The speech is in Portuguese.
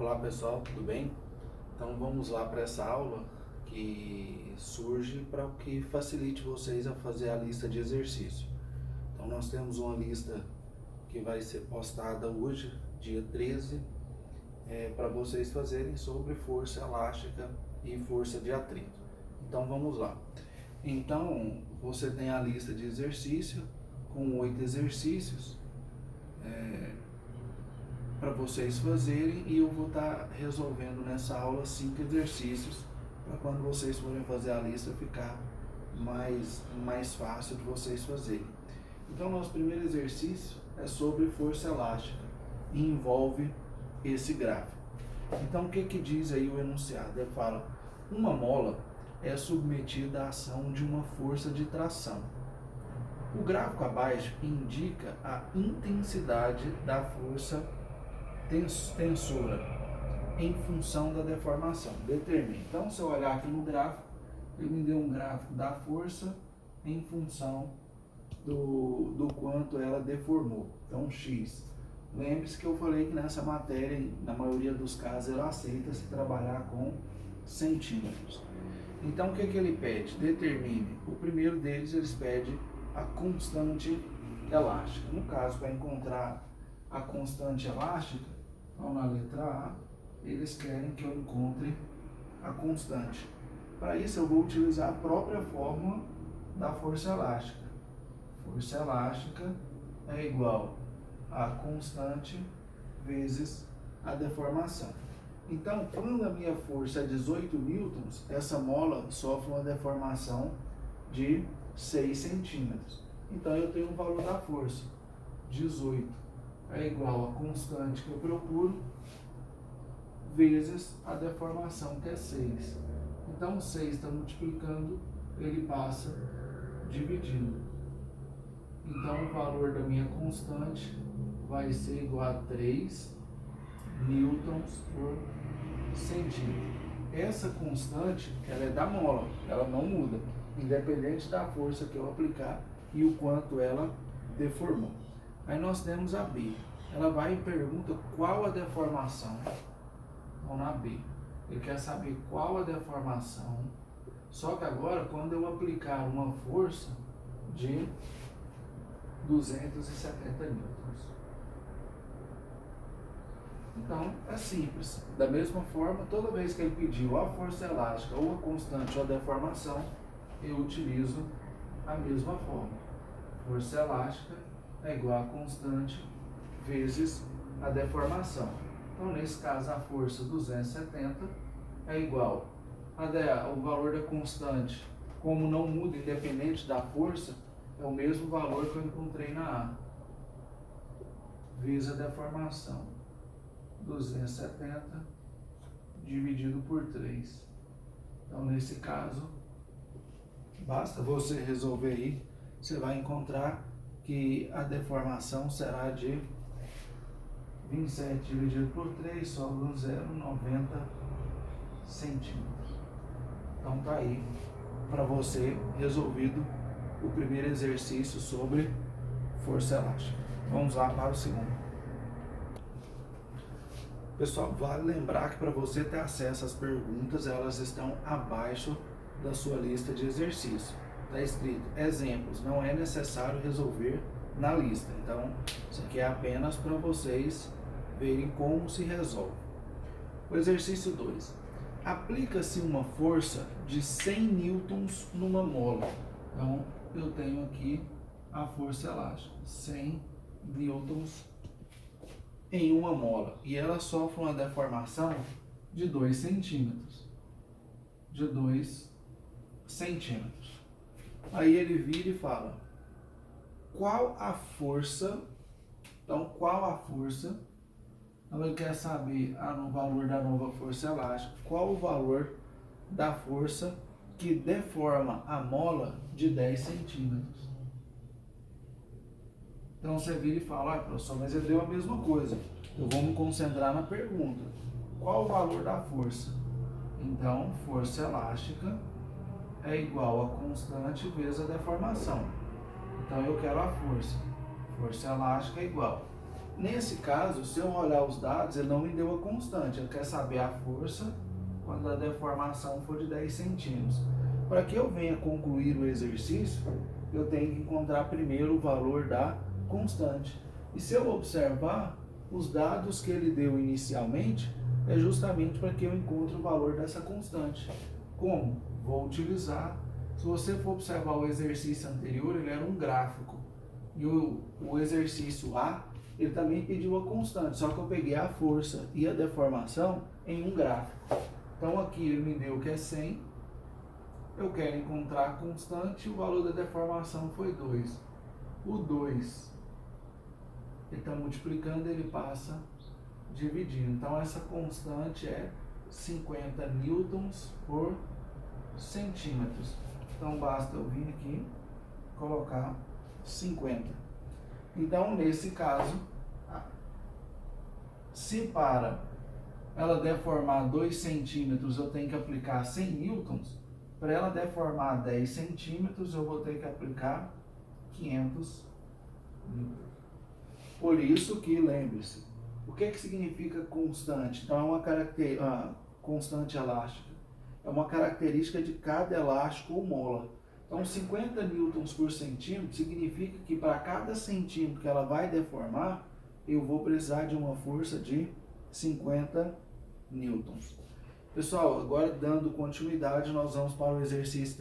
Olá pessoal, tudo bem? Então vamos lá para essa aula que surge para que facilite vocês a fazer a lista de exercício. Então nós temos uma lista que vai ser postada hoje, dia 13, para vocês fazerem sobre força elástica e força de atrito. Então vamos lá. Então você tem a lista de exercício com 8 exercícios. Para vocês fazerem, e eu vou estar resolvendo nessa aula 5 exercícios para quando vocês forem fazer a lista ficar mais fácil de vocês fazerem. Então nosso primeiro exercício é sobre força elástica e envolve esse gráfico. Então o que diz aí o enunciado? Ele fala: uma mola é submetida à ação de uma força de tração. O gráfico abaixo indica a intensidade da força tensora em função da deformação. Determine. Então, se eu olhar aqui no gráfico, ele me deu um gráfico da força em função do quanto ela deformou. Então, X. Lembre-se que eu falei que nessa matéria, na maioria dos casos, ela aceita se trabalhar com centímetros. Então, o que ele pede? Determine. O primeiro deles, eles pedem a constante elástica. No caso, para encontrar a constante elástica, então, na letra A, eles querem que eu encontre a constante. Para isso, eu vou utilizar a própria fórmula da força elástica. Força elástica é igual a constante vezes a deformação. Então, quando a minha força é 18 newtons, essa mola sofre uma deformação de 6 centímetros. Então, eu tenho o valor da força, 18. É igual a constante que eu procuro, vezes a deformação, que é 6. Então, 6 está multiplicando, ele passa dividindo. Então, o valor da minha constante vai ser igual a 3 newtons por centímetro. Essa constante, ela é da mola, ela não muda, independente da força que eu aplicar e o quanto ela deformou. Aí nós temos a B. Ela vai e pergunta qual a deformação. Então, na B, ele quer saber qual a deformação. Só que agora, quando eu aplicar uma força de 270 newtons. Então, é simples. Da mesma forma, toda vez que ele pediu a força elástica, ou a constante, ou a deformação, eu utilizo a mesma fórmula. Força elástica é igual a constante vezes a deformação. Então, nesse caso, a força 270 é igual o valor da constante, como não muda independente da força, é o mesmo valor que eu encontrei na A, vezes a deformação, 270 dividido por 3. Então, nesse caso, basta você resolver aí, você vai encontrar que a deformação será de 27 dividido por 3, sobra um 0,90 centímetros. Então tá aí para você resolvido o primeiro exercício sobre força elástica. Vamos lá para o segundo. Pessoal, vale lembrar que para você ter acesso às perguntas, elas estão abaixo da sua lista de exercícios. Está escrito exemplos, não é necessário resolver na lista. Então, isso aqui é apenas para vocês verem como se resolve. O exercício 2. Aplica-se uma força de 100 newtons numa mola. Então, eu tenho aqui a força elástica, 100 newtons em uma mola. E ela sofre uma deformação de 2 centímetros. De 2 centímetros. Aí ele vira e fala: qual a força? Então, qual a força? Então, ele quer saber o valor da nova força elástica. Qual o valor da força que deforma a mola de 10 centímetros? Então, você vira e fala: professor, mas ele deu a mesma coisa. Eu vou me concentrar na pergunta. Qual o valor da força? Então, força elástica é igual a constante vezes a deformação. Então, eu quero a força. Força elástica é igual. Nesse caso, se eu olhar os dados, ele não me deu a constante, ele quer saber a força quando a deformação for de 10 centímetros. Para que eu venha concluir o exercício, eu tenho que encontrar primeiro o valor da constante. E se eu observar, os dados que ele deu inicialmente é justamente para que eu encontre o valor dessa constante. Como? Vou utilizar, se você for observar o exercício anterior, ele era um gráfico. E o exercício A, ele também pediu a constante, só que eu peguei a força e a deformação em um gráfico. Então aqui ele me deu que é 100, eu quero encontrar a constante e o valor da deformação foi 2. O 2, ele está multiplicando, ele passa dividindo. Então essa constante é 50 newtons por centímetros. Então basta eu vir aqui colocar 50. Então nesse caso, se para ela deformar 2 centímetros eu tenho que aplicar 100 newtons, para ela deformar 10 centímetros eu vou ter que aplicar 500 newtons. Por isso que, lembre-se, o que significa constante? Então é uma constante elástica. É uma característica de cada elástico ou mola. Então 50 newtons por centímetro significa que para cada centímetro que ela vai deformar, eu vou precisar de uma força de 50 newtons. Pessoal, agora dando continuidade, nós vamos para o exercício